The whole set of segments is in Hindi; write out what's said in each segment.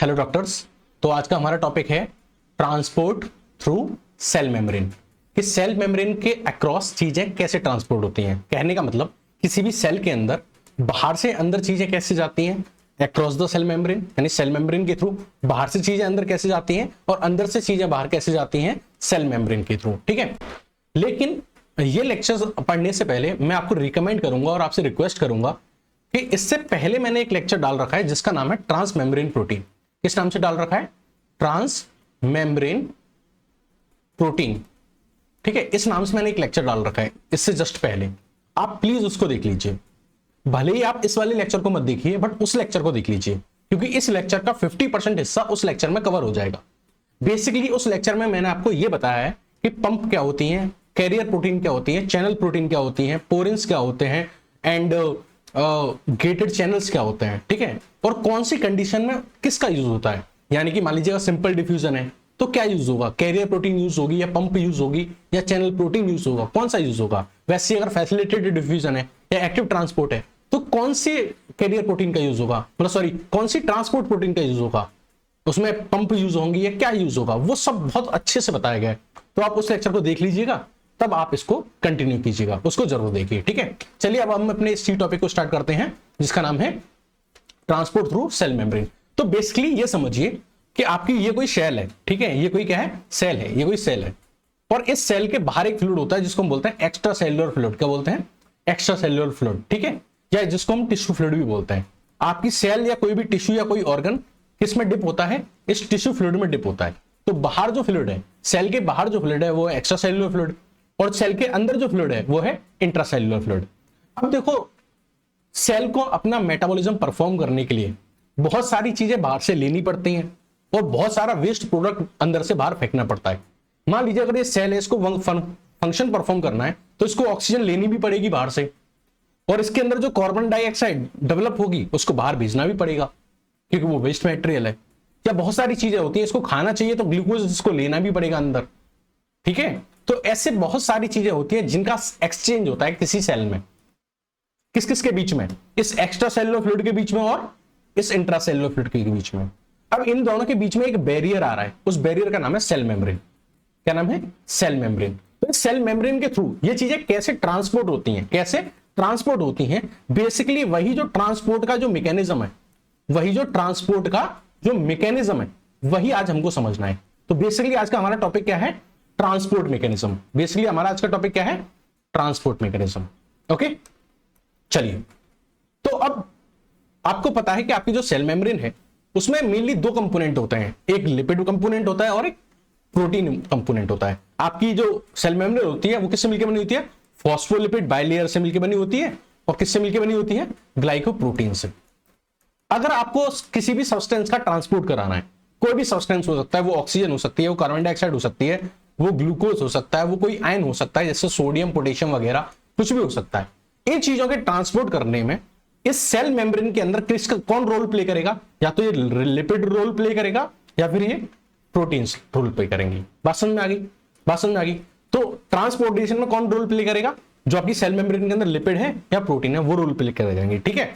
Hello doctors. तो आज का हमारा टॉपिक है ट्रांसपोर्ट थ्रू सेल मेम्ब्रेन। कि सेल मेम्ब्रेन के अक्रॉस चीजें कैसे ट्रांसपोर्ट होती हैं। कहने का मतलब किसी भी सेल के अंदर बाहर से अंदर चीजें कैसे जाती हैं अक्रॉस द सेल मेम्ब्रेन, यानी सेल मेम्ब्रेन के थ्रू बाहर से चीजें अंदर कैसे जाती हैं और अंदर से चीजें बाहर कैसे जाती हैं सेल मेम्ब्रेन के थ्रू। ठीक है, लेकिन ये लेक्चर्स पढ़ने से पहले मैं आपको रिकमेंड करूंगा और आपसे रिक्वेस्ट करूंगा कि इससे पहले मैंने एक लेक्चर डाल रखा है जिसका नाम है ट्रांस मेम्ब्रेन प्रोटीन। किस नाम से डाल रखा है? Trans membrane protein. ठीक है, इस नाम से मैंने एक लेक्चर डाल रखा है इससे जस्ट पहले। आप प्लीज उसको देख लीजिए। भले ही आप इस वाले लेक्चर को मत देखिए बट उस लेक्चर को देख लीजिए, क्योंकि इस लेक्चर का 50% हिस्सा उस लेक्चर में कवर हो जाएगा। बेसिकली उस लेक्चर में मैंने आपको यह बताया है कि पंप क्या होती हैं, कैरियर प्रोटीन क्या होती है, चैनल प्रोटीन क्या होती है, पोरिन्स क्या होते हैं एंड गेटेड चैनल्स क्या होते हैं। ठीक है, और कौन सी कंडीशन में किसका यूज होता है। यानी कि मान लीजिए सिंपल डिफ्यूजन है तो क्या यूज होगा, कैरियर प्रोटीन यूज होगी या पंप यूज होगी या चैनल प्रोटीन यूज होगा, कौन सा यूज होगा। वैसे अगर फैसिलिटेटेड डिफ्यूजन है या एक्टिव ट्रांसपोर्ट है तो कौन सी कैरियर प्रोटीन का यूज होगा, मतलब सॉरी कौन सी ट्रांसपोर्ट प्रोटीन का यूज होगा, उसमें पंप यूज होंगी या क्या यूज होगा, वो सब बहुत अच्छे से बताया गया है। तो आप उस लेक्चर को देख लीजिएगा, तब आप इसको कंटिन्यू कीजिएगा, उसको जरूर देखिए। ठीक है, चलिए अब हम अपने इस टॉपिक को स्टार्ट करते हैं जिसका नाम है ट्रांसपोर्ट थ्रू सेल मेम्ब्रेन। तो बेसिकली ये समझिए कि आपकी ये कोई सेल है। ठीक है, ये कोई क्या है? सेल है। ये कोई सेल है और इस सेल के बाहर एक फ्लूइड होता है जिसको हम बोलते हैं एक्स्ट्रा सेल्युलर फ्लूइड। क्या बोलते हैं? Extra cellular fluid. ठीक है, या जिसको हम टिश्यू फ्लूइड भी बोलते हैं। आपकी सेल या कोई भी टिश्यू या कोई ऑर्गन किस में डिप होता है? इस टिश्यू फ्लूइड में डिप होता है। तो बाहर जो फ्लूइड है, सेल के बाहर जो फ्लूइड है वो है एक्स्ट्रा सेल्युलर फ्लूइड और सेल के अंदर जो फ्लूइड है वो है इंट्रासेल्युलर फ्लूइड। अब देखो, सेल को अपना मेटाबॉलिज्म परफॉर्म करने के लिए बहुत सारी चीजें बाहर से लेनी पड़ती हैं और बहुत सारा वेस्ट प्रोडक्ट अंदर से बाहर फेंकना पड़ता है। मान लीजिए अगर ये सेल है, इसको फंक्शन परफॉर्म करना है तो इसको ऑक्सीजन लेनी भी पड़ेगी बाहर से, और इसके अंदर जो कार्बन डाइऑक्साइड डेवलप होगी उसको बाहर भेजना भी पड़ेगा क्योंकि वो वेस्ट मटेरियल है। या बहुत सारी चीजें होती है, इसको खाना चाहिए तो ग्लूकोज इसको लेना भी पड़ेगा अंदर। ठीक है, तो ऐसे बहुत सारी चीजें होती है जिनका एक्सचेंज होता है किसी सेल में। किस किस के बीच में? इस एक्स्ट्रा सेलुलर फ्लूइड के बीच में और इस इंट्रासेलुलर फ्लूइड के बीच में। अब इन दोनों के बीच में एक बैरियर आ रहा है, उस बैरियर का नाम है सेल मेम्ब्रेन। क्या नाम है? Cell membrane. तो इस सेल मेम्ब्रेन के थ्रू ये चीजें कैसे ट्रांसपोर्ट होती हैं, कैसे ट्रांसपोर्ट होती हैं? बेसिकली वही जो ट्रांसपोर्ट का जो मैकेनिज्म है, वही जो ट्रांसपोर्ट का जो मैकेनिज्म है वही आज हमको समझना है। तो बेसिकली आज का हमारा टॉपिक क्या है? Transport mechanism. बेसिकली हमारा आज का टॉपिक क्या है? Transport mechanism. ओके, चलिए। तो अब आपको पता है कि आपकी जो सेल मेम्ब्रेन है उसमें मेनली दो कंपोनेंट होते हैं, एक लिपिड कंपोनेंट होता है और एक प्रोटीन कंपोनेंट होता है। आपकी जो सेल मेम्ब्रेन होती है वो किससे मिलकर बनी होती है? फॉस्फोलिपिड बाइलेयर से मिलकर बनी होती है और किससे मिलकर बनी होती है? ग्लाइकोप्रोटीन से। अगर आपको किसी भी सब्सटेंस का ट्रांसपोर्ट कराना है, कोई भी सब्सटेंस हो सकता है, वो ऑक्सीजन हो सकती है, वो कार्बन डाइऑक्साइड हो सकती है, वो ग्लूकोज हो सकता है, वो कोई आयन हो सकता है जैसे सोडियम पोटेशियम वगैरह, कुछ भी हो सकता है। इन चीजों के ट्रांसपोर्ट करने में इस सेल मेम्ब्रेन के अंदर किसका कौन रोल प्ले करेगा? या तो ये लिपिड रोल प्ले करेगा या फिर ये प्रोटीन्स रोल प्ले करेंगी। बात समझ में आ गई? बात समझ में आ गई। तो ट्रांसपोर्टेशन में कौन रोल प्ले करेगा? जो आपकी सेल मेम्ब्रेन के अंदर लिपिड है या प्रोटीन है वो रोल प्ले करेंगे। ठीक है,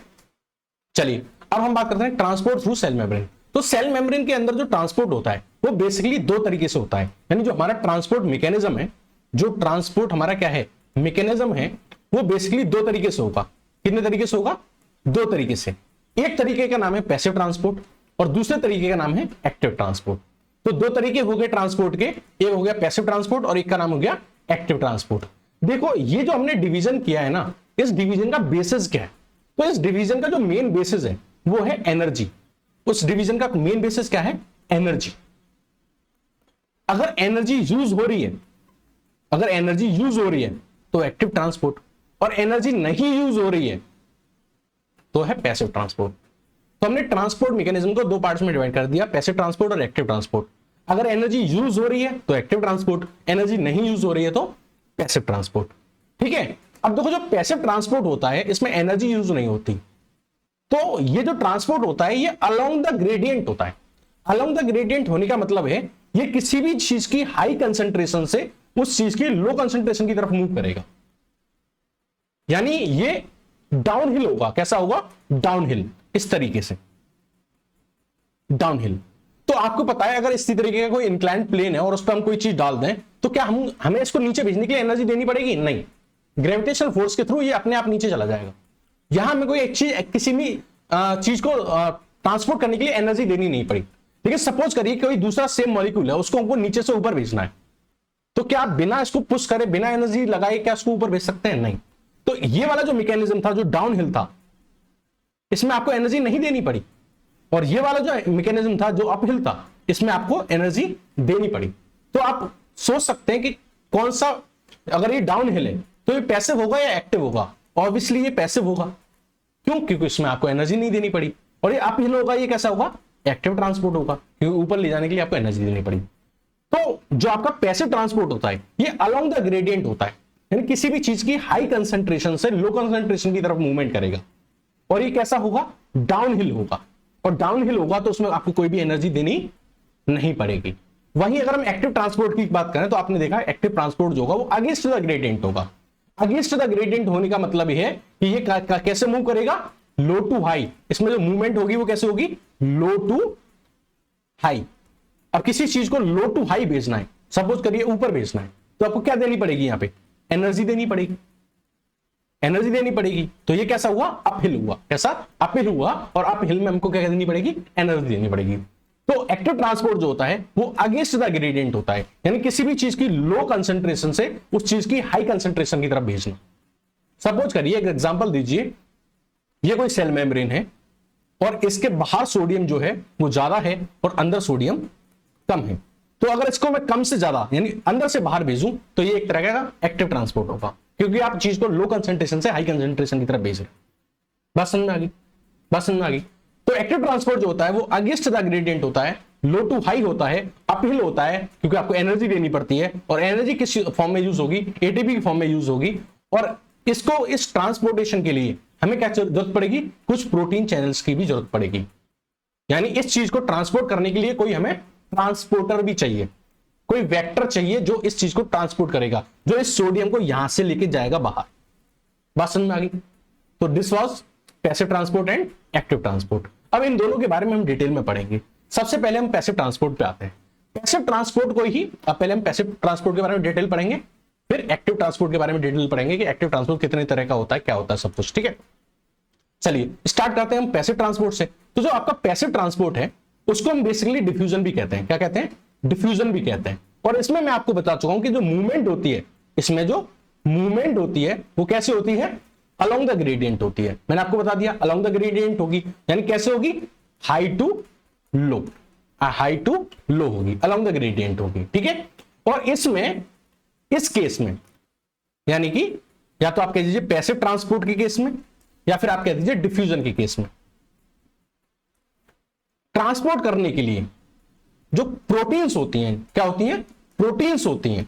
चलिए अब हम बात करते हैं ट्रांसपोर्ट थ्रू सेल मेम्ब्रेन। तो सेल मेम्ब्रेन के अंदर जो ट्रांसपोर्ट होता है वो बेसिकली दो तरीके से होता है। यानी जो हमारा ट्रांसपोर्ट मैकेनिज्म है, जो ट्रांसपोर्ट हमारा क्या है मैकेनिज्म है, वो बेसिकली दो तरीके से होगा। कितने तरीके से होगा? दो तरीके से। एक तरीके का नाम है पैसिव ट्रांसपोर्ट और दूसरे तरीके का नाम है एक्टिव ट्रांसपोर्ट। तो दो तरीके हो गए ट्रांसपोर्ट के, एक हो गया पैसिव ट्रांसपोर्ट और एक का नाम हो गया एक्टिव ट्रांसपोर्ट। देखो ये जो हमने डिवीजन किया है ना, इस डिवीजन का बेसिस क्या है? तो इस डिवीजन का जो मेन बेसिस है वो है एनर्जी। उस डिवीजन का मेन बेसिस क्या है? एनर्जी। अगर एनर्जी यूज हो रही है, अगर एनर्जी यूज हो रही है तो एक्टिव ट्रांसपोर्ट, और एनर्जी नहीं यूज हो रही है तो है पैसिव ट्रांसपोर्ट। तो हमने ट्रांसपोर्ट मैकेनिज्म को दो पार्ट्स में डिवाइड कर दिया, पैसिव ट्रांसपोर्ट और एक्टिव ट्रांसपोर्ट। अगर एनर्जी यूज हो रही है तो एक्टिव ट्रांसपोर्ट, एनर्जी नहीं यूज हो रही है तो पैसिव ट्रांसपोर्ट। ठीक है, अब देखो जो पैसिव ट्रांसपोर्ट होता है इसमें एनर्जी यूज नहीं होती, तो ये जो ट्रांसपोर्ट होता है ये अलोंग द ग्रेडियंट होता है। अलोंग द ग्रेडियंट होने का मतलब है ये किसी भी चीज की हाई कंसंट्रेशन से उस चीज की लो कंसंट्रेशन की तरफ मूव करेगा। यानी ये डाउनहिल होगा। कैसा होगा? डाउनहिल, इस तरीके से। डाउनहिल। तो आपको पता है अगर इसी तरीके का कोई इंक्लाइन प्लेन है और उस पर हम कोई चीज डाल दें तो क्या हमें इसको नीचे भेजने के लिए एनर्जी देनी पड़ेगी? नहीं, ग्रेविटेशनल फोर्स के थ्रू ये अपने आप नीचे चला जाएगा। यहां हमें कोई एक चीज किसी भी चीज को ट्रांसपोर्ट करने के लिए एनर्जी देनी नहीं पड़ी। लेकिन सपोज करिए कोई दूसरा सेम मॉलिक्यूल है, उसको हमको नीचे से ऊपर भेजना है, तो क्या आप बिना इसको पुश करे, बिना एनर्जी लगाए क्या उसको ऊपर भेज सकते हैं? नहीं। तो ये वाला जो मैकेनिज्म था, जो डाउनहिल था, इसमें आपको एनर्जी नहीं देनी पड़ी, और ये वाला जो मैकेनिज्म था जो अपहिल था, इसमें आपको एनर्जी देनी पड़ी। तो आप सोच सकते हैं कि कौन सा, अगर ये डाउनहिल है तो ये पैसिव होगा या एक्टिव होगा? ऑब्वियसली ये पैसिव होगा। क्यों? क्योंकि इसमें आपको एनर्जी नहीं देनी पड़ी। और ये अपहिल होगा, ये कैसा होगा? एक्टिव ट्रांसपोर्ट होगा, क्योंकि ऊपर ले जाने के लिए आपको एनर्जी देनी पड़ी। तो जो आपका पैसिव ट्रांसपोर्ट होता है ये अलोंग द ग्रेडियंट होता है, यानी किसी भी चीज की हाई कंसंट्रेशन से लो कंसंट्रेशन की तरफ मूवमेंट करेगा, और ये कैसा होगा? डाउनहिल होगा। और डाउनहिल होगा तो उसमें आपको कोई भी एनर्जी देनी नहीं पड़ेगी। वहीं अगर हम एक्टिव ट्रांसपोर्ट की बात करें तो आपने देखा एक्टिव ट्रांसपोर्ट जो होगा वो अगेंस्ट द ग्रेडियंट होगा। अगेंस्ट द ग्रेडियंट होने का मतलब यह है कि ये कैसे मूव करेगा? लो टू हाई। इसमें जो मूवमेंट होगी वो कैसे होगी? लो टू हाई। अब किसी चीज को लो टू हाई भेजना है, सपोज करिए ऊपर भेजना है, तो आपको क्या देनी पड़ेगी? यहां पे एनर्जी देनी पड़ेगी, एनर्जी देनी पड़ेगी। तो ये कैसा हुआ? अपहिल हुआ। कैसा? अपहिल हुआ। और अपहिल में हमको क्या देनी पड़ेगी? एनर्जी देनी पड़ेगी। तो एक्टिव ट्रांसपोर्ट जो होता है वो अगेंस्ट द ग्रेडियंट होता है, यानी किसी भी चीज की लो कंसंट्रेशन से उस चीज की हाई कंसंट्रेशन की तरफ भेजना। सपोज करिए, एक एग्जांपल दीजिए, ये कोई सेल मेम्ब्रेन है और इसके बाहर सोडियम जो है वो ज्यादा है और अंदर सोडियम कम है। तो अगर इसको मैं कम से ज्यादा यानी अंदर से बाहर भेजूं तो ये एक तरह का एक्टिव ट्रांसपोर्ट होगा, क्योंकि आप चीज को लो कंसंट्रेशन से हाई कंसंट्रेशन की तरफ भेज रहे हैं। बात समझ में आ गई? बात समझ में आ गई? तो एक्टिव ट्रांसपोर्ट जो होता है वो अगेंस्ट द ग्रेडियंट होता है, लो टू हाई होता है, अपहिल होता है, क्योंकि आपको एनर्जी देनी पड़ती है। और एनर्जी किस फॉर्म में यूज होगी? एटीपी की फॉर्म में यूज होगी। और इसको, इस ट्रांसपोर्टेशन के लिए हमें क्या जरूरत पड़ेगी? कुछ प्रोटीन चैनल्स की भी जरूरत पड़ेगी। यानी इस चीज को ट्रांसपोर्ट करने के लिए कोई हमें ट्रांसपोर्टर भी चाहिए, कोई वेक्टर चाहिए जो इस चीज को ट्रांसपोर्ट करेगा, जो इस सोडियम को यहां से लेके जाएगा बाहर। बात समझ में आ गई? तो this was passive transport and active transport. अब इन दोनों के बारे में हम डिटेल में पढ़ेंगे। सबसे पहले हम पैसिव ट्रांसपोर्ट पे आते हैं। पैसिव ट्रांसपोर्ट को ही, अब पहले हम पैसिव ट्रांसपोर्ट के बारे में डिटेल पढ़ेंगे, फिर एक्टिव ट्रांसपोर्ट के बारे में डिटेल पढ़ेंगे कि एक्टिव ट्रांसपोर्ट कितने तरह का होता है, क्या होता है, सब कुछ। ठीक है, चलिए स्टार्ट करते हैं हम पैसिव ट्रांसपोर्ट से। तो जो आपका पैसिव ट्रांसपोर्ट है उसको हम बेसिकली डिफ्यूजन भी कहते हैं। क्या कहते हैं? डिफ्यूजन भी कहते हैं। और इसमें मैं आपको बता चुका हूं कि जो मूवमेंट होती है, इसमें जो मूवमेंट होती है वो कैसे होती है? अलोंग द ग्रेडियंट होती है। मैंने आपको बता दिया अलोंग द ग्रेडियंट होगी, यानी कैसे होगी? High to low, high to low होगी, अलोंग द ग्रेडियंट होगी। ठीक है, और इसमें, इस केस में, यानी कि या तो आप कह दीजिए पैसिव ट्रांसपोर्ट के केस में, या फिर आप कह दीजिए डिफ्यूजन के केस में, ट्रांसपोर्ट करने के लिए जो प्रोटीन्स होती हैं, क्या होती हैं? प्रोटीन्स होती हैं।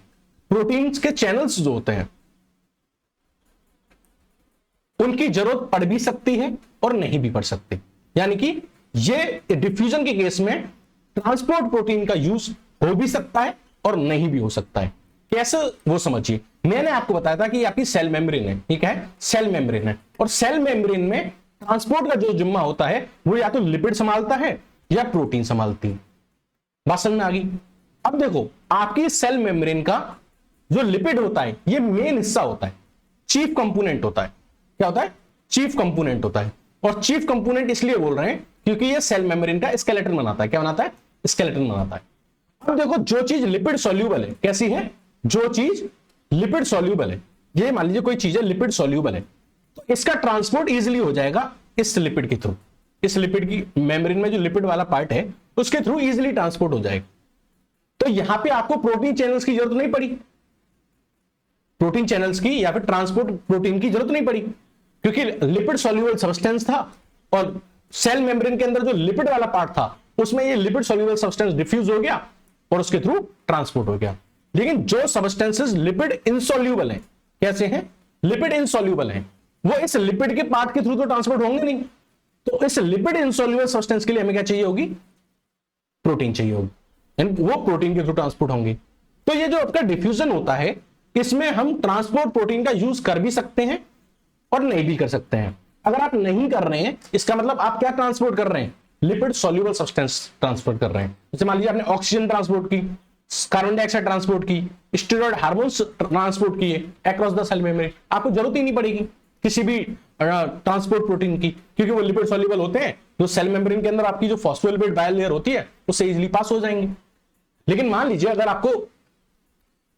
प्रोटीन्स के चैनल्स जो होते हैं उनकी जरूरत पड़ भी सकती है और नहीं भी पड़ सकती। यानी कि ये डिफ्यूजन के केस में ट्रांसपोर्ट प्रोटीन का यूज हो भी सकता है और नहीं भी हो सकता है। कैसे? वो समझिए। मैंने आपको बताया था कि आपकी सेल मेम्ब्रेन है, ठीक है, सेल मेम्ब्रेन है, और सेल मेम्ब्रेन में ट्रांसपोर्ट का जो जिम्मा होता है वो या तो लिपिड संभालता है या प्रोटीन संभालती है। बात समझ में आ गई? अब देखो, आपकी सेल मेम्ब्रेन का जो लिपिड होता है ये मेन हिस्सा होता है, चीफ कंपोनेंट होता है। क्या होता है? चीफ कंपोनेंट होता है। और चीफ कंपोनेंट इसलिए बोल रहे हैं क्योंकि ये सेल मेम्ब्रेन का स्केलेटन बनाता है। क्या बनाता है? स्केलेटन बनाता है। अब देखो, जो चीज लिपिड सॉल्यूबल है, कैसी है? जो चीज लिपिड सॉल्यूबल है, ये मान लीजिए कोई चीज है लिपिड सॉल्यूबल है, तो इसका ट्रांसपोर्ट इजीली हो जाएगा इस लिपिड के थ्रू। इस लिपिड की मेम्ब्रेन में जो लिपिड वाला पार्ट है उसके थ्रू इजीली ट्रांसपोर्ट हो जाएगा। तो यहां पे आपको प्रोटीन चैनल्स की जरूरत नहीं पड़ी, प्रोटीन चैनल्स की या फिर ट्रांसपोर्ट प्रोटीन की जरूरत नहीं पड़ी, क्योंकि लिपिड सॉल्यूबल सब्सटेंस था और सेल मेम्ब्रेन के अंदर जो लिपिड वाला पार्ट था उसमें ये लिपिड सॉल्यूबल सब्सटेंस डिफ्यूज हो गया और उसके थ्रू ट्रांसपोर्ट हो गया। लेकिन जो सब्सटेंसेस लिपिड इनसॉल्यूबल हैं, कैसे हैं? लिपिड इनसॉल्यूबल हैं, वो इस लिपिड के पार्ट के थ्रू तो ट्रांसपोर्ट होंगे नहीं। तो इस लिपिड इनसॉल्यूबल सब्सटेंस के लिए हमें क्या चाहिए होगी? प्रोटीन चाहिए होगी, यानी वो प्रोटीन के थ्रू ट्रांसपोर्ट होंगे। तो ये जो आपका डिफ्यूजन होता है इसमें हम ट्रांसपोर्ट प्रोटीन का यूज कर भी सकते हैं और नहीं भी कर सकते हैं। अगर आप नहीं कर रहे हैं इसका मतलब आप क्या ट्रांसपोर्ट कर रहे हैं? लिपिड सॉल्युबल सब्सटेंस ट्रांसफर कर रहे हैं। जैसे मान लीजिए आपने ऑक्सीजन ट्रांसपोर्ट की, कार्बन डाइऑक्साइड ट्रांसपोर्ट की, स्टेरॉइड हार्मोन्स ट्रांसपोर्ट किए अक्रॉस द सेल मेम्ब्रेन, आपको जरूरत ही नहीं पड़ेगी किसी भी ट्रांसपोर्ट प्रोटीन की, क्योंकि वो लिपिड सॉल्युबल होते हैं, जो सेल मेम्ब्रेन के अंदर आपकी जो फॉस्फोलिपिड बाइलेयर होती है उससे इजीली पास हो जाएंगे। लेकिन मान लीजिए अगर आपको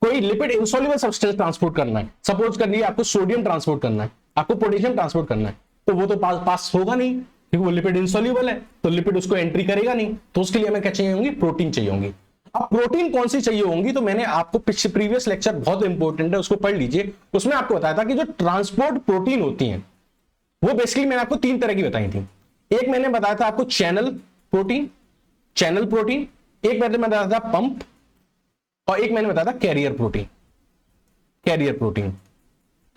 कोई लिपिड इनसॉल्युबल सब्सटेंस ट्रांसपोर्ट करना है, सपोज कर लीजिए आपको सोडियम ट्रांसपोर्ट करना है, आपको पोटेशियम ट्रांसपोर्ट करना है, तो वो तो पास होगा नहीं क्योंकि वो लिपिड इनसॉल्युबल है, तो लिपिड उसको एंट्री करेगा नहीं। तो उसके लिए हमें क्या चाहिए होंगी? प्रोटीन चाहिए होंगी। अब प्रोटीन कौन सी चाहिए होंगी? तो मैंने आपको प्रीवियस लेक्चर बहुत इंपॉर्टेंट है, उसको पढ़ लीजिए, उसमें आपको बताया था कि जो ट्रांसपोर्ट प्रोटीन होती हैं वो बेसिकली मैंने आपको 3 तरह की बताई थी। एक मैंने बताया था आपको चैनल प्रोटीन, एक मैंने बताया था पंप, और एक मैंने बताया था कैरियर प्रोटीन।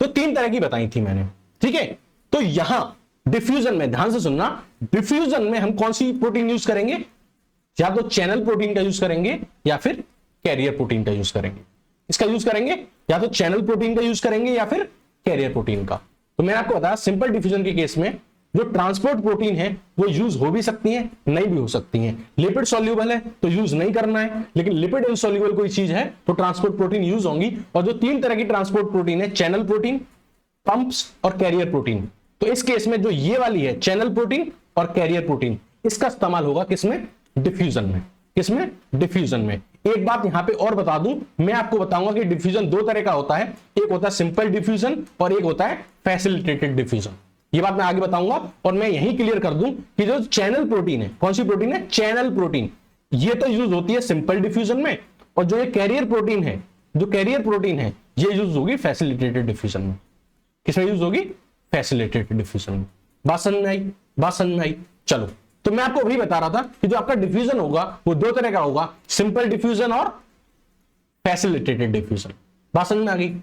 तो 3 तरह की बताई थी मैंने, ठीक है। तो यहां डिफ्यूजन में ध्यान से सुनना, डिफ्यूजन में हम कौन सी प्रोटीन यूज करेंगे? या तो चैनल प्रोटीन का यूज करेंगे या फिर कैरियर प्रोटीन का यूज करेंगे। इसका यूज करेंगे या तो चैनल प्रोटीन का यूज करेंगे या फिर कैरियर प्रोटीन का। तो मैंने आपको बताया सिंपल डिफ्यूजन के केस में जो ट्रांसपोर्ट प्रोटीन है वो यूज हो भी सकती हैं, नहीं भी हो सकती हैं। लिपिड सॉल्युबल है तो यूज नहीं करना है, लेकिन लिपिड इनसॉल्युबल कोई चीज है तो ट्रांसपोर्ट प्रोटीन यूज होंगी। और जो 3 तरह की ट्रांसपोर्ट प्रोटीन है, चैनल प्रोटीन, पंप्स और कैरियर प्रोटीन, तो इस केस में जो ये वाली है चैनल प्रोटीन और कैरियर प्रोटीन, इसका इस्तेमाल होगा किसमें? डिफ्यूजन में। किसमें? डिफ्यूजन में। एक बात यहां पे और बता दूं, मैं आपको बताऊंगा कि डिफ्यूजन 2 तरह का होता है, एक होता है सिंपल डिफ्यूजन और एक होता है फैसिलिटेटेड डिफ्यूजन। ये बात मैं आगे बताऊंगा और मैं यही क्लियर कर दूं कि जो चैनल प्रोटीन है, कौन सी प्रोटीन है? चैनल प्रोटीन, ये तो यूज होती है सिंपल डिफ्यूजन में, और जो ये कैरियर प्रोटीन है, ये यूज होगी फैसिलिटेटेड डिफ्यूजन में। किसमें यूज होगी? फैसिलिटेटेड डिफ्यूजन में। बात समझ में आई? चलो, तो मैं आपको अभी बता रहा था कि जो आपका डिफ्यूजन होगा वो 2 तरह का होगा, सिंपल डिफ्यूजन और फैसिलिटेटेड डिफ्यूजन। बात समझ में आ गई?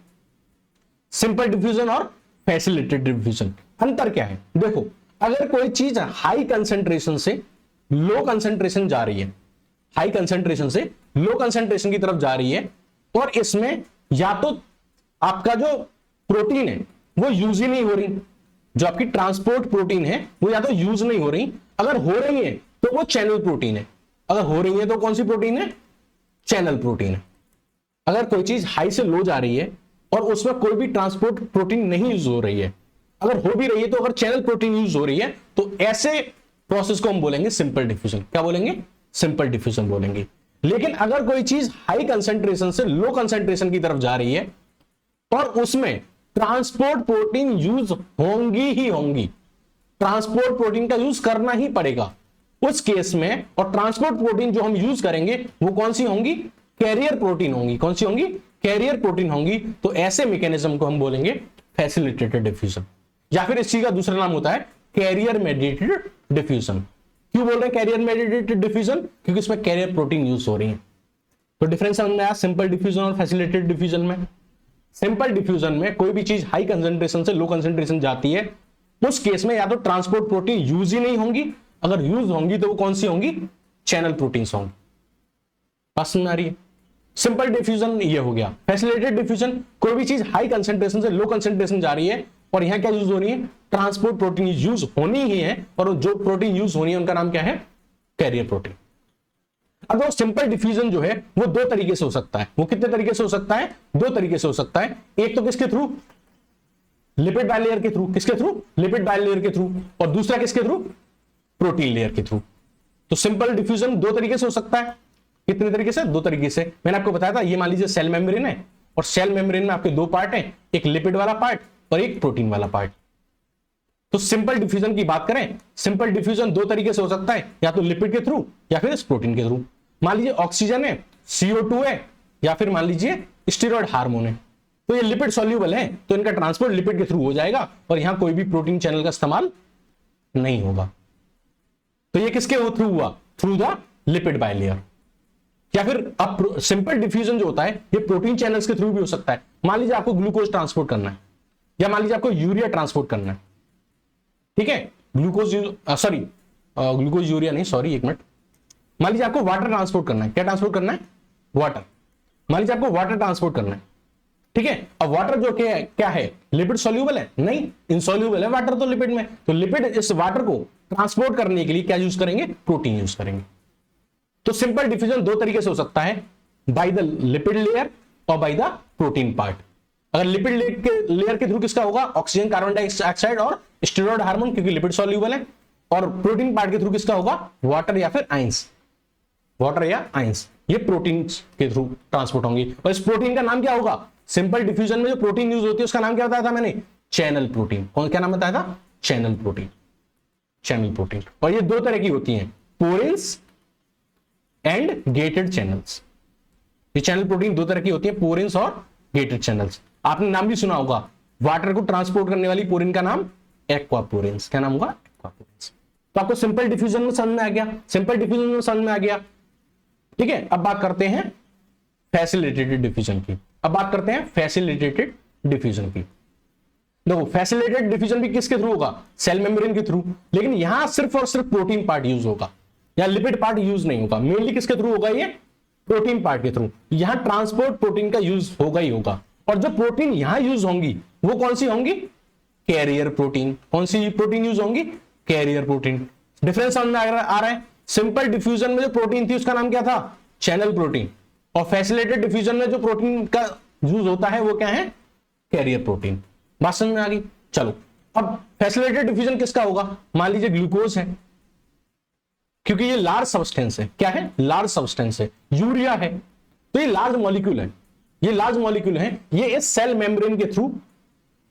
सिंपल डिफ्यूजन और फैसिलिटेटेड डिफ्यूजन, अंतर क्या है? देखो, अगर कोई चीज हाई कंसंट्रेशन से लो कंसंट्रेशन जा रही है, हाई कंसंट्रेशन से लो कंसंट्रेशन की तरफ जा रही है, और इसमें या तो आपका जो प्रोटीन है वो यूज ही नहीं हो रही, जो आपकी ट्रांसपोर्ट प्रोटीन है वो या तो यूज नहीं हो रही, अगर हो रही है तो वो चैनल प्रोटीन है, अगर हो रही है तो कौन सी प्रोटीन है? चैनल प्रोटीन है। अगर कोई चीज हाई से लो जा रही है और उसमें कोई भी ट्रांसपोर्ट प्रोटीन नहीं यूज हो रही है, अगर हो भी रही है तो अगर चैनल प्रोटीन यूज हो रही है, तो ऐसे प्रोसेस को हम बोलेंगे सिंपल डिफ्यूजन। क्या बोलेंगे? सिंपल डिफ्यूजन बोलेंगे। लेकिन अगर कोई चीज हाई कंसंट्रेशन से लो कंसंट्रेशन की तरफ जा रही है और उसमें ट्रांसपोर्ट प्रोटीन यूज होंगी ही होंगी, ट्रांसपोर्ट प्रोटीन का यूज करना ही पड़ेगा उस केस में, और ट्रांसपोर्ट प्रोटीन जो हम यूज करेंगे वो कौन सी होंगी? कैरियर प्रोटीन होंगी। कौन सी होंगी? कैरियर प्रोटीन होंगी। तो ऐसे मैकेनिज्म को हम बोलेंगे फैसिलिटेटेड डिफ्यूजन, या फिर इस चीज का दूसरा नाम होता है कैरियर मेडिएटेड डिफ्यूजन। क्यों बोल रहे हैं कैरियर मेडिएटेड डिफ्यूजन? क्योंकि इसमें कैरियर प्रोटीन यूज हो रही है। तो डिफरेंस समझ में आया सिंपल डिफ्यूजन और फैसिलिटेटेड डिफ्यूजन में? सिंपल डिफ्यूजन में कोई भी चीज हाई कंसंट्रेशन से लो कंसंट्रेशन जाती है, उस केस में या तो ट्रांसपोर्ट प्रोटीन यूज ही नहीं होंगी, अगर यूज होंगी तो वो कौन सी होंगी? चैनल प्रोटीन्स होंगी। बात समझ आ रही है? सिंपल डिफ्यूजन ये हो गया। फैसिलिटेटेड डिफ्यूजन, कोई भी चीज हाई कंसंट्रेशन से लो कंसंट्रेशन जा रही है और यहां क्या यूज हो रही है? ट्रांसपोर्ट प्रोटीन यूज होनी ही है, और जो प्रोटीन यूज होनी है उनका नाम क्या है? Carrier protein. अब वो सिंपल डिफ्यूजन जो है वो 2 तरीके से हो सकता है। वो कितने तरीके से हो सकता है? 2 तरीके से हो सकता है। एक तो किसके थ्रू? लिपिड बाइलेयर के थ्रू। किसके थ्रू? लिपिड बाइलेयर के थ्रू। और दूसरा किसके थ्रू? प्रोटीन लेयर के थ्रू। तो सिंपल डिफ्यूजन 2 तरीके से हो सकता है। कितने तरीके से? 2 तरीके से। मैंने आपको बताया था, ये मान लीजिए सेल मेम्ब्रेन है, और सेल मेम्ब्रेन में आपके 2 पार्ट हैं, एक लिपिड वाला पार्ट और एक प्रोटीन वाला पार्ट। तो सिंपल डिफ्यूजन की बात करें, सिंपल डिफ्यूजन 2 तरीके से हो सकता है, या तो लिपिड के थ्रू या फिर इस प्रोटीन के थ्रू। मान लीजिए ऑक्सीजन है, CO2 है, या फिर मान लीजिए स्टेरॉइड हार्मोन है, तो ये लिपिड सॉल्युबल है, तो इनका ट्रांसपोर्ट लिपिड के थ्रू हो जाएगा और यहां कोई भी प्रोटीन चैनल का इस्तेमाल नहीं होगा। तो ये किसके थ्रू हुआ? Through the lipid bilayer. या फिर अब सिंपल डिफ्यूजन जो होता है ये प्रोटीन चैनल्स के थ्रू भी हो सकता है। मान लीजिए आपको ग्लूकोज ट्रांसपोर्ट करना है, या मान लीजिए आपको यूरिया ट्रांसपोर्ट करना है, ठीक है? ग्लूकोज यूरिया नहीं, सॉरी, एक मिनट। मान लीजिए आपको वाटर ट्रांसपोर्ट करना है। क्या ट्रांसपोर्ट करना है? वाटर। मान लीजिए आपको वाटर ट्रांसपोर्ट करना है, ठीक है? अब वाटर जो क्या है? लिपिड सॉल्युबल है? नहीं, इनसॉल्युबल है वाटर तो लिपिड में। तो लिपिड इस वाटर को ट्रांसपोर्ट करने के लिए क्या यूज करेंगे, प्रोटीन यूज करेंगे। तो सिंपल डिफ्यूजन दो तरीके से हो सकता है, बाय द लिपिड लेयर और बाय द प्रोटीन पार्ट। अगर लिपिड लेयर के थ्रू किसका होगा, ऑक्सीजन, कार्बन डाइऑक्साइड और स्टेरॉइड हार्मोन, क्योंकि लिपिड सॉल्यूबल है। और प्रोटीन पार्ट के थ्रू किसका होगा, वाटर या फिर आइंस, वाटर या आइंस, ये प्रोटीन के थ्रू ट्रांसपोर्ट होंगी। और इस प्रोटीन का नाम क्या होगा, सिंपल डिफ्यूजन में जो प्रोटीन यूज होती है उसका नाम क्या बताया था मैंने, चैनल प्रोटीन। कौन, क्या नाम बताया था, चैनल प्रोटीन, चैनल प्रोटीन। और ये दो तरह की होती हैं, पोरेंस एंड गेटेड चैनल्स। ये चैनल प्रोटीन दो तरह की होती है, पोरेंस और गेटेड चैनल्स। आपने नाम भी सुना होगा, वाटर को ट्रांसपोर्ट करने वाली पोरेन का नाम एक्वापोरेंस। क्या नाम होगा, एक्वापोरेंस। तो आपको सिंपल डिफ्यूजन में समझ में आ गया, सिंपल डिफ्यूजन में समझ में आ गया। ठीक है, अब बात करते हैं फैसिलिटेटेड डिफ्यूजन की। अब बात करते हैं फैसिलिटेटेड डिफ्यूजन की। देखो, फैसिलिटेटेड डिफ्यूजन भी किसके थ्रू होगा, सेल मेम्ब्रेन के थ्रू। लेकिन यहां सिर्फ और सिर्फ प्रोटीन पार्ट यूज होगा, या लिपिड पार्ट यूज नहीं होगा। मेनली किसके थ्रू होगा, ये प्रोटीन पार्ट के थ्रू। यहां ट्रांसपोर्ट प्रोटीन का यूज होगा ही होगा। और जो प्रोटीन यहां यूज होंगी वो कौन सी होंगी, कैरियर प्रोटीन। कौन सी प्रोटीन यूज होंगी, कैरियर प्रोटीन। डिफरेंस समझ में आ रहा है। सिंपल डिफ्यूजन में जो प्रोटीन थी उसका नाम क्या था, चैनल प्रोटीन। और फैसिलिटेटेड डिफ्यूजन में जो प्रोटीन का यूज होता है वो क्या है, कैरियर प्रोटीन। बात समझ में आ गई। चलो, अब फैसिलिटेटेड डिफ्यूजन किसका होगा, मान लीजिए ग्लूकोज है, क्योंकि ये लार्ज सब्सटेंस है। क्या है, लार्ज सब्सटेंस है। यूरिया है, तो ये लार्ज मॉलिक्यूल है, ये लार्ज मॉलिक्यूल है। ये इस सेल मेम्ब्रेन के थ्रू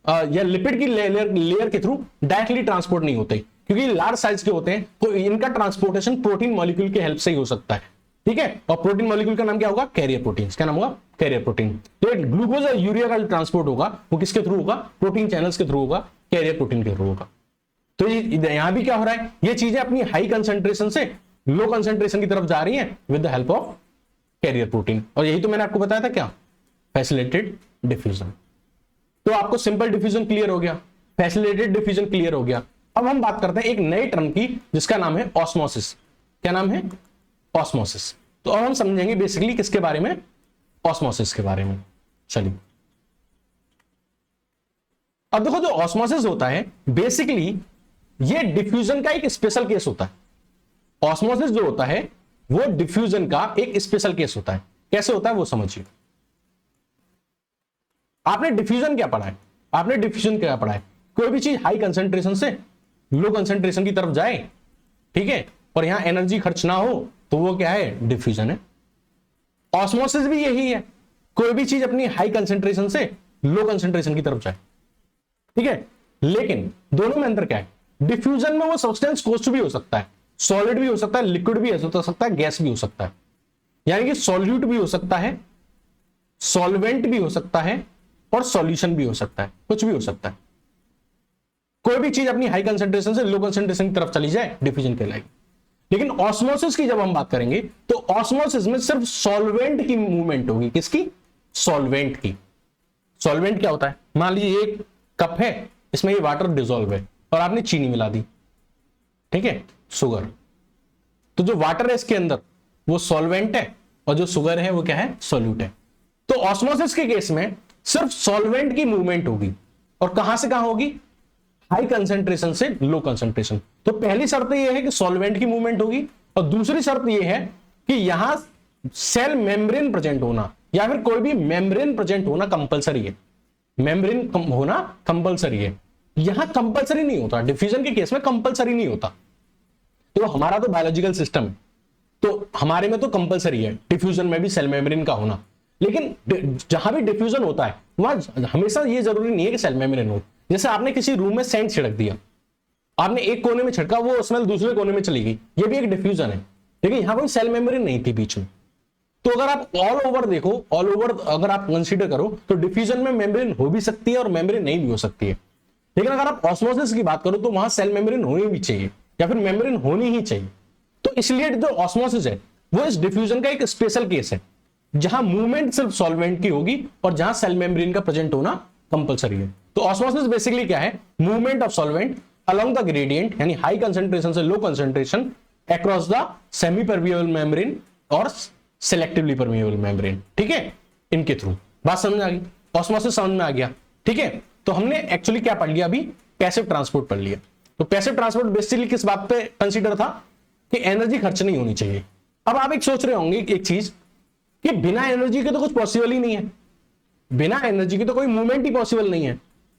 या लिपिड की लेयर के थ्रू डायरेक्टली ट्रांसपोर्ट नहीं होते, क्योंकि लार्ज साइज के होते हैं। तो इनका ट्रांसपोर्टेशन प्रोटीन मॉलिक्यूल के हेल्प से ही हो सकता है। ठीक है, और प्रोटीन मॉलिक्यूल का नाम क्या होगा, कैरियर प्रोटीन। क्या नाम होगा, कैरियर प्रोटीन। तो ग्लूकोज और यूरिया का जो ट्रांसपोर्ट होगा वो किसके थ्रू होगा, प्रोटीन चैनल्स के थ्रू होगा, कैरियर प्रोटीन के थ्रू होगा। तो यहां भी क्या हो रहा है, ये चीजें अपनी हाई कंसेंट्रेशन से लो कंसेंट्रेशन की तरफ जा रही हैं with the help of carrier protein. और यही तो मैंने आपको बताया था, क्या, फैसिलिटेटेड डिफ्यूजन। तो आपको सिंपल डिफ्यूजन क्लियर हो गया, फैसिलिटेटेड डिफ्यूजन क्लियर हो गया। अब हम बात करते हैं एक नए टर्म की जिसका नाम है ऑस्मोसिस। क्या नाम है, ऑस्मोसिस। तो अब हम समझेंगे बेसिकली किसके बारे में, ऑस्मोसिस के बारे में। चलिए, अब देखो, जो ऑस्मोसिस होता है बेसिकली ये डिफ्यूजन का एक स्पेशल केस होता है। ऑस्मोसिस जो होता है वो डिफ्यूजन का एक स्पेशल केस होता है। कैसे होता है वो समझिए। आपने डिफ्यूजन क्या पढ़ा है, आपने डिफ्यूजन क्या पढ़ा है, कोई भी चीज हाई कंसेंट्रेशन से लो कंसेंट्रेशन की तरफ जाए, ठीक है, और यहां एनर्जी खर्च ना हो, तो वो क्या है, डिफ्यूजन है। ऑस्मोसिस भी यही है, कोई भी चीज अपनी हाई कंसेंट्रेशन से लो कंसेंट्रेशन की तरफ जाए। ठीक है, लेकिन दोनों में अंतर क्या है, डिफ्यूजन में वो सब्सटेंस कुछ भी हो सकता है, सॉलिड भी हो सकता है, लिक्विड भी हो सकता है, गैस भी हो सकता है। यानी कि सॉल्यूट भी हो सकता है, सॉल्वेंट भी हो सकता है, और सॉल्यूशन भी हो सकता है, कुछ भी हो सकता है। कोई भी चीज अपनी हाई कंसेंट्रेशन से लो कंसेंट्रेशन की तरफ चली जाए, डिफ्यूजन कहलाएगी। लेकिन ऑस्मोसिस की जब हम बात करेंगे तो ऑस्मोसिस में सिर्फ सॉल्वेंट की मूवमेंट होगी। किसकी, सॉल्वेंट की। सॉल्वेंट क्या होता है, मान लीजिए एक कप है, इसमें ये वाटर डिसॉल्व है और आपने चीनी मिला दी, ठीक है, शुगर। तो जो वाटर है इसके अंदर वो सॉल्वेंट है और जो शुगर है वो क्या है, सॉल्यूट है। तो ऑस्मोसिस के केस में सिर्फ सॉल्वेंट की मूवमेंट होगी, और कहां से कहां होगी, हाई कंसेंट्रेशन से लो कंसेंट्रेशन। तो पहली शर्त यह है कि सॉल्वेंट की मूवमेंट होगी, और दूसरी शर्त यह है कि यहां सेल मेम्ब्रेन प्रेजेंट होना या फिर कोई भी मेम्ब्रेन प्रेजेंट होना कंपलसरी है। मेम्ब्रेन होना कंपलसरी है, यहां कंपलसरी नहीं होता, डिफ्यूजन के केस में कंपलसरी नहीं होता। तो हमारा तो बायोलॉजिकल सिस्टम है, तो हमारे में तो कंपलसरी है डिफ्यूजन में भी सेल मेम्ब्रेन का होना। लेकिन जहां भी डिफ्यूजन होता है वहां हमेशा ये जरूरी नहीं है कि सेल मेम्ब्रेन हो। जैसे आपने किसी रूम में सेंट छिड़क दिया, आपने एक कोने में छिड़का, वो स्मेल दूसरे कोने में चली गई, ये भी एक डिफ्यूजन है, लेकिन यहां कोई सेल मेम्ब्रेन नहीं थी बीच में। तो अगर आप ऑल ओवर देखो, ऑल ओवर अगर आप कंसीडर करो तो डिफ्यूजन में मेम्ब्रेन हो भी सकती है और मेम्ब्रेन नहीं भी हो सकती है। लेकिन अगर आप ऑस्मोसिस की बात करो तो वहां सेल मेम्ब्रेन होनी भी चाहिए या फिर मेम्ब्रेन होनी ही चाहिए। तो इसलिए जो ऑस्मोसिस है वो इस डिफ्यूजन का एक स्पेशल केस है, जहां मूवमेंट सिर्फ सॉल्वेंट की होगी और जहां सेल मेम्ब्रेन का प्रेजेंट होना कंपलसरी है। तो ऑस्मोसिस बेसिकली क्या है, movement of solvent along the gradient, यानी हाई कंसेंट्रेशन से low concentration across the semi permeable membrane और सेलेक्टिवली परमिएबल मेम्ब्रेन, ठीक है, इनके थ्रू। बात समझ में आ गई, ऑस्मोसिस समझ में आ गया, ठीक है। तो हमने एक्चुअली क्या पढ़ लिया, अभी पैसिव ट्रांसपोर्ट पढ़ लिया। तो पैसिव ट्रांसपोर्ट बेसिकली किस बात पे कंसीडर था कि एनर्जी खर्च नहीं होनी चाहिए। अब आप एक सोच रहे होंगे एक चीज कि बिना एनर्जी के तो कुछ पॉसिबल ही नहीं है, बिना एनर्जी के तो कोई मूवमेंट ही पॉसिबल नहीं है,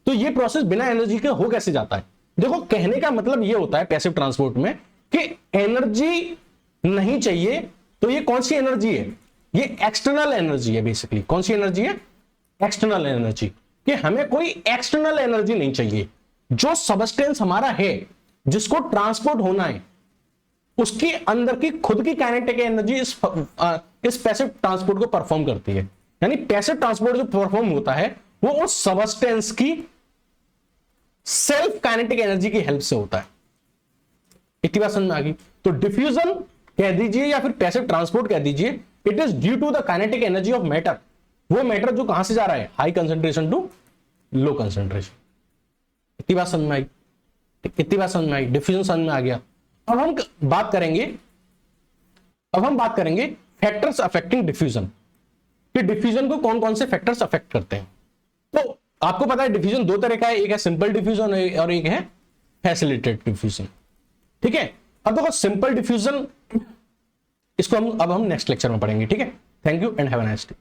तो ये प्रोसेस बिना एनर्जी के हो कैसे जाता है। देखो कहने का मतलब ये होता है पैसिव ट्रांसपोर्ट में कि एनर्जी नहीं चाहिए, तो ये कौन सी एनर्जी है, ये एक्सटर्नल एनर्जी है बेसिकली। कौन सी एनर्जी है, एक्सटर्नल एनर्जी, कि हमें कोई एक्सटर्नल एनर्जी नहीं चाहिए। जो सबस्टेंस हमारा है जिसको ट्रांसपोर्ट होना है उसके अंदर की खुद की काइनेटिक एनर्जी इस पैसिव ट्रांसपोर्ट को परफॉर्म करती है। यानी पैसिव ट्रांसपोर्ट जो परफॉर्म होता है वो उस सबस्टेंस की सेल्फ काइनेटिक एनर्जी की हेल्प से होता है। इतनी बात समझ में आ गई। तो डिफ्यूजन कह दीजिए या फिर पैसिव ट्रांसपोर्ट कह दीजिए, it is due to the kinetic energy of matter. वो मैटर जो कहां से जा रहा है, high concentration to low concentration. इतनी बात समझ में आई, इतनी बात समझ में आई, डिफ्यूजन समझ में आ गया। अब हम बात करेंगे फैक्टर्स अफेक्टिंग डिफ्यूजन, कि डिफ्यूजन को कौन कौन से फैक्टर्स अफेक्ट करते हैं। तो आपको पता है डिफ्यूजन दो तरह का है, एक है सिंपल डिफ्यूजन और एक है फैसिलिटेटेड डिफ्यूजन। ठीक है, अब देखो सिंपल डिफ्यूजन इसको अब हम नेक्स्ट लेक्चर में पढ़ेंगे। ठीक है, thank you and have a nice day.